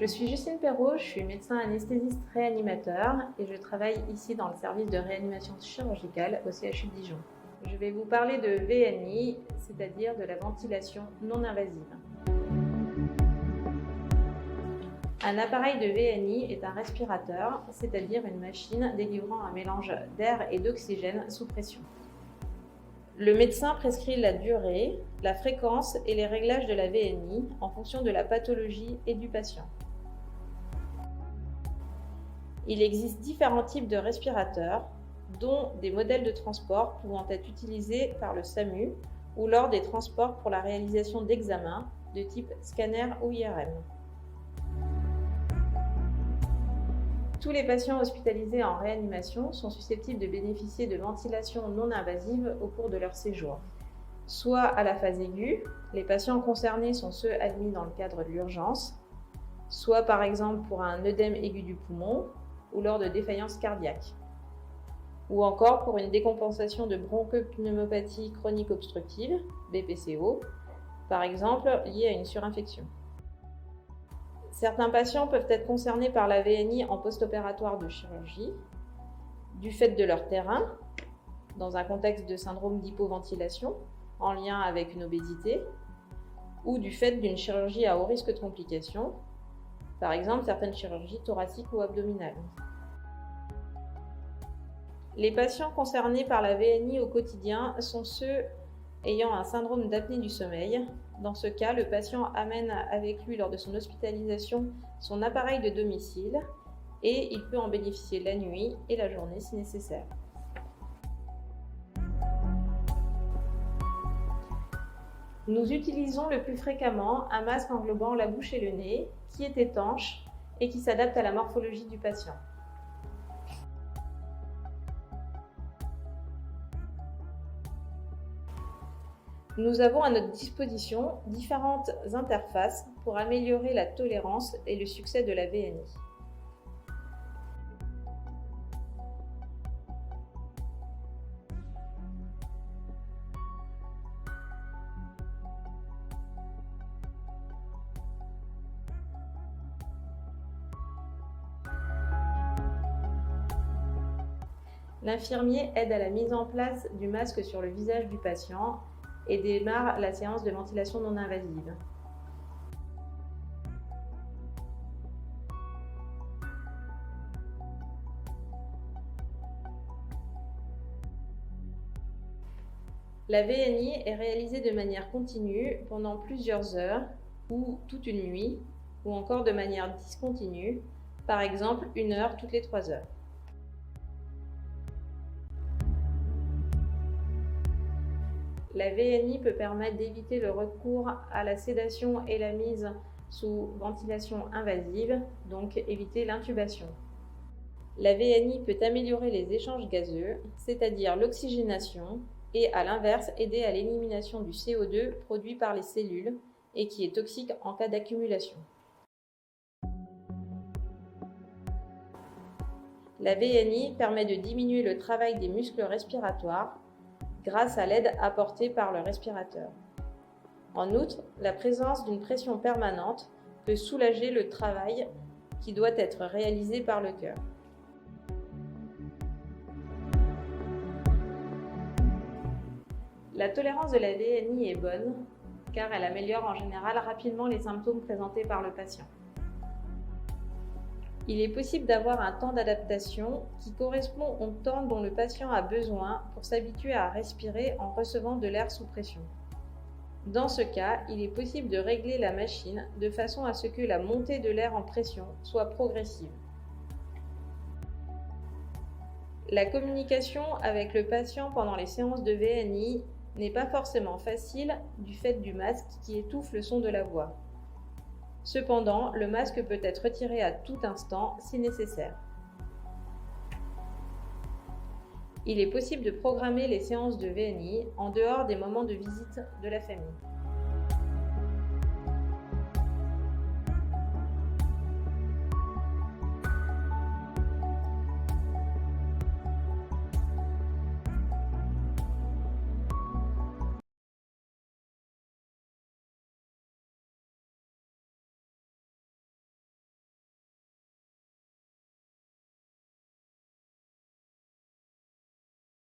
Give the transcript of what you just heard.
Je suis Justine Perrault, je suis médecin anesthésiste réanimateur et je travaille ici dans le service de réanimation chirurgicale au CHU de Dijon. Je vais vous parler de VNI, c'est-à-dire de la ventilation non invasive. Un appareil de VNI est un respirateur, c'est-à-dire une machine délivrant un mélange d'air et d'oxygène sous pression. Le médecin prescrit la durée, la fréquence et les réglages de la VNI en fonction de la pathologie et du patient. Il existe différents types de respirateurs, dont des modèles de transport pouvant être utilisés par le SAMU ou lors des transports pour la réalisation d'examens de type scanner ou IRM. Tous les patients hospitalisés en réanimation sont susceptibles de bénéficier de ventilation non invasive au cours de leur séjour. Soit à la phase aiguë, les patients concernés sont ceux admis dans le cadre de l'urgence, soit par exemple pour un œdème aigu du poumon ou lors de défaillance cardiaque, ou encore pour une décompensation de bronchopneumopathie chronique obstructive, BPCO, par exemple liée à une surinfection. Certains patients peuvent être concernés par la VNI en post-opératoire de chirurgie, du fait de leur terrain, dans un contexte de syndrome d'hypoventilation en lien avec une obésité, ou du fait d'une chirurgie à haut risque de complications, par exemple certaines chirurgies thoraciques ou abdominales. Les patients concernés par la VNI au quotidien sont ceux ayant un syndrome d'apnée du sommeil. Dans ce cas, le patient amène avec lui lors de son hospitalisation son appareil de domicile et il peut en bénéficier la nuit et la journée si nécessaire. Nous utilisons le plus fréquemment un masque englobant la bouche et le nez qui est étanche et qui s'adapte à la morphologie du patient. Nous avons à notre disposition différentes interfaces pour améliorer la tolérance et le succès de la VNI. L'infirmier aide à la mise en place du masque sur le visage du patient et démarre la séance de ventilation non invasive. La VNI est réalisée de manière continue pendant plusieurs heures ou toute une nuit, ou encore de manière discontinue, par exemple 1 heure toutes les 3 heures. La VNI peut permettre d'éviter le recours à la sédation et la mise sous ventilation invasive, donc éviter l'intubation. La VNI peut améliorer les échanges gazeux, c'est-à-dire l'oxygénation, et à l'inverse aider à l'élimination du CO2 produit par les cellules et qui est toxique en cas d'accumulation. La VNI permet de diminuer le travail des muscles respiratoires grâce à l'aide apportée par le respirateur. En outre, la présence d'une pression permanente peut soulager le travail qui doit être réalisé par le cœur. La tolérance de la VNI est bonne car elle améliore en général rapidement les symptômes présentés par le patient. Il est possible d'avoir un temps d'adaptation qui correspond au temps dont le patient a besoin pour s'habituer à respirer en recevant de l'air sous pression. Dans ce cas, il est possible de régler la machine de façon à ce que la montée de l'air en pression soit progressive. La communication avec le patient pendant les séances de VNI n'est pas forcément facile du fait du masque qui étouffe le son de la voix. Cependant, le masque peut être retiré à tout instant si nécessaire. Il est possible de programmer les séances de VNI en dehors des moments de visite de la famille.